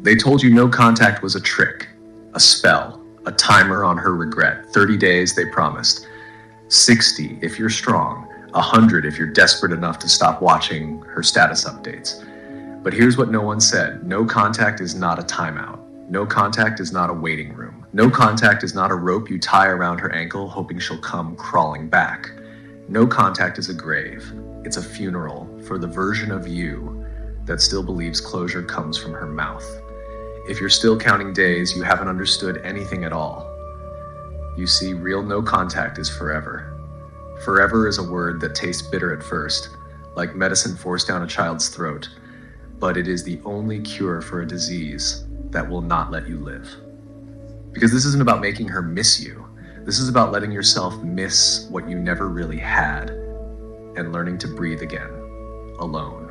They told you no contact was a trick, a spell, a timer on her regret. 30 days, they promised. 60 if you're strong, 100 if you're desperate enough to stop watching her status updates. But here's what no one said. No contact is not a timeout. No contact is not a waiting room. No contact is not a rope you tie around her ankle hoping she'll come crawling back. No contact is a grave. It's a funeral for the version of you that still believes closure comes from her mouth. If you're still counting days, you haven't understood anything at all. You see, real no contact is forever. Forever is a word that tastes bitter at first, like medicine forced down a child's throat, but it is the only cure for a disease that will not let you live. Because this isn't about making her miss you. This is about letting yourself miss what you never really had and learning to breathe again, alone.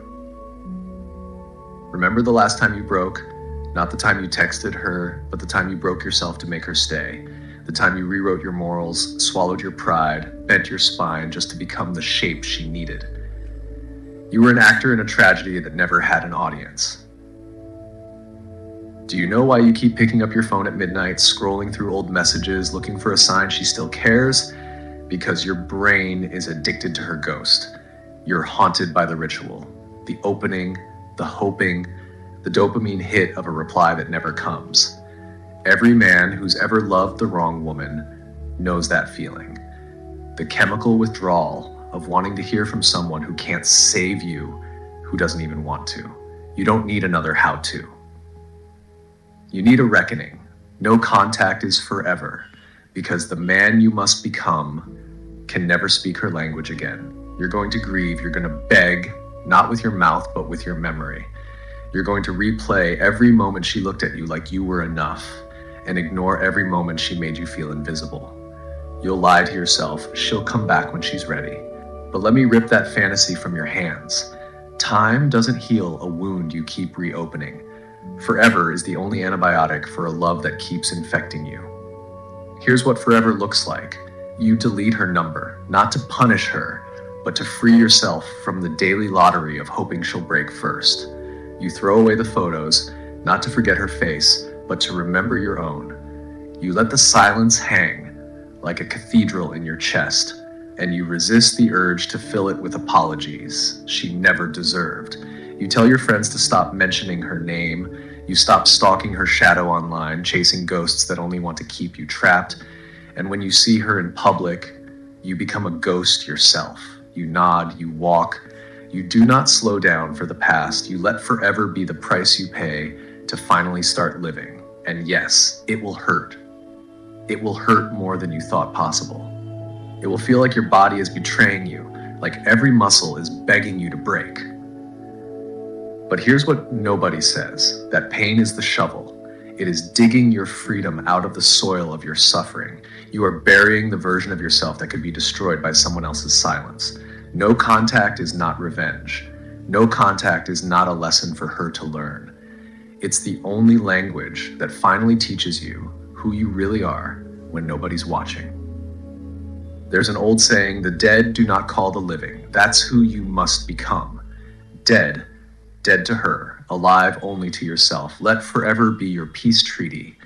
Remember the last time you broke? Not the time you texted her, but the time you broke yourself to make her stay. The time you rewrote your morals, swallowed your pride, bent your spine just to become the shape she needed. You were an actor in a tragedy that never had an audience. Do you know why you keep picking up your phone at midnight, scrolling through old messages, looking for a sign she still cares? Because your brain is addicted to her ghost. You're haunted by the ritual, the opening, the hoping, the dopamine hit of a reply that never comes. Every man who's ever loved the wrong woman knows that feeling. The chemical withdrawal of wanting to hear from someone who can't save you, who doesn't even want to. You don't need another how-to. You need a reckoning. No contact is forever, because the man you must become can never speak her language again. You're going to grieve, you're going to beg, not with your mouth, but with your memory. You're going to replay every moment she looked at you like you were enough, and ignore every moment she made you feel invisible. You'll lie to yourself, she'll come back when she's ready. But let me rip that fantasy from your hands. Time doesn't heal a wound you keep reopening. Forever is the only antibiotic for a love that keeps infecting you. Here's what forever looks like. You delete her number, not to punish her, but to free yourself from the daily lottery of hoping she'll break first. You throw away the photos, not to forget her face, but to remember your own. You let the silence hang like a cathedral in your chest, and you resist the urge to fill it with apologies she never deserved. You tell your friends to stop mentioning her name. You stop stalking her shadow online, chasing ghosts that only want to keep you trapped. And when you see her in public, you become a ghost yourself. You nod, you walk. You do not slow down for the past. You let forever be the price you pay to finally start living. And yes, it will hurt. It will hurt more than you thought possible. It will feel like your body is betraying you, like every muscle is begging you to break. But here's what nobody says. That pain is the shovel. It is digging your freedom out of the soil of your suffering. You are burying the version of yourself that could be destroyed by someone else's silence. No contact is not revenge. No contact is not a lesson for her to learn. It's the only language that finally teaches you who you really are when nobody's watching. There's an old saying, the dead do not call the living. That's who you must become. Dead to her, alive only to yourself. Let forever be your peace treaty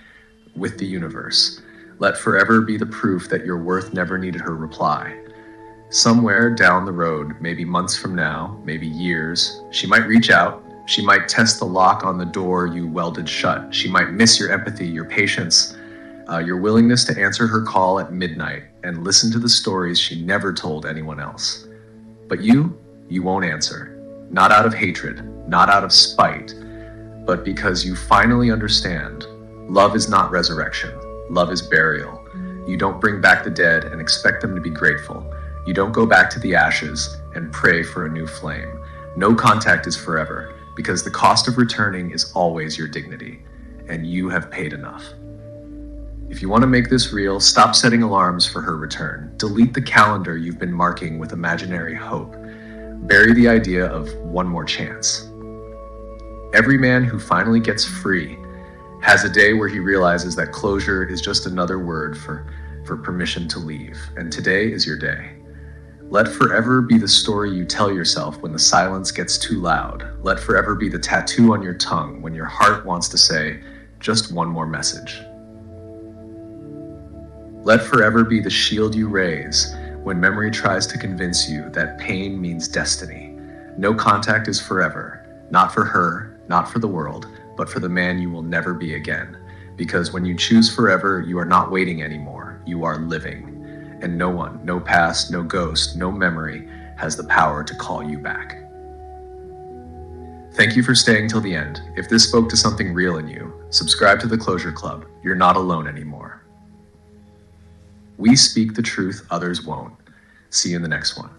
with the universe. Let forever be the proof that your worth never needed her reply. Somewhere down the road, maybe months from now, maybe years, she might reach out. She might test the lock on the door you welded shut. She might miss your empathy, your patience, your willingness to answer her call at midnight and listen to the stories she never told anyone else. But you won't answer. Not out of hatred, not out of spite, but because you finally understand love is not resurrection. Love is burial. You don't bring back the dead and expect them to be grateful. You don't go back to the ashes and pray for a new flame. No contact is forever, because the cost of returning is always your dignity, and you have paid enough. If you want to make this real, stop setting alarms for her return. Delete the calendar you've been marking with imaginary hope. Bury the idea of one more chance. Every man who finally gets free has a day where he realizes that closure is just another word for permission to leave, and today is your day. Let forever be the story you tell yourself when the silence gets too loud. Let forever be the tattoo on your tongue when your heart wants to say just one more message. Let forever be the shield you raise when memory tries to convince you that pain means destiny. No contact is forever, not for her, not for the world, but for the man you will never be again. Because when you choose forever, you are not waiting anymore, you are living. And no one, no past, no ghost, no memory has the power to call you back. Thank you for staying till the end. If this spoke to something real in you, subscribe to the Closure Club. You're not alone anymore. We speak the truth others won't. See you in the next one.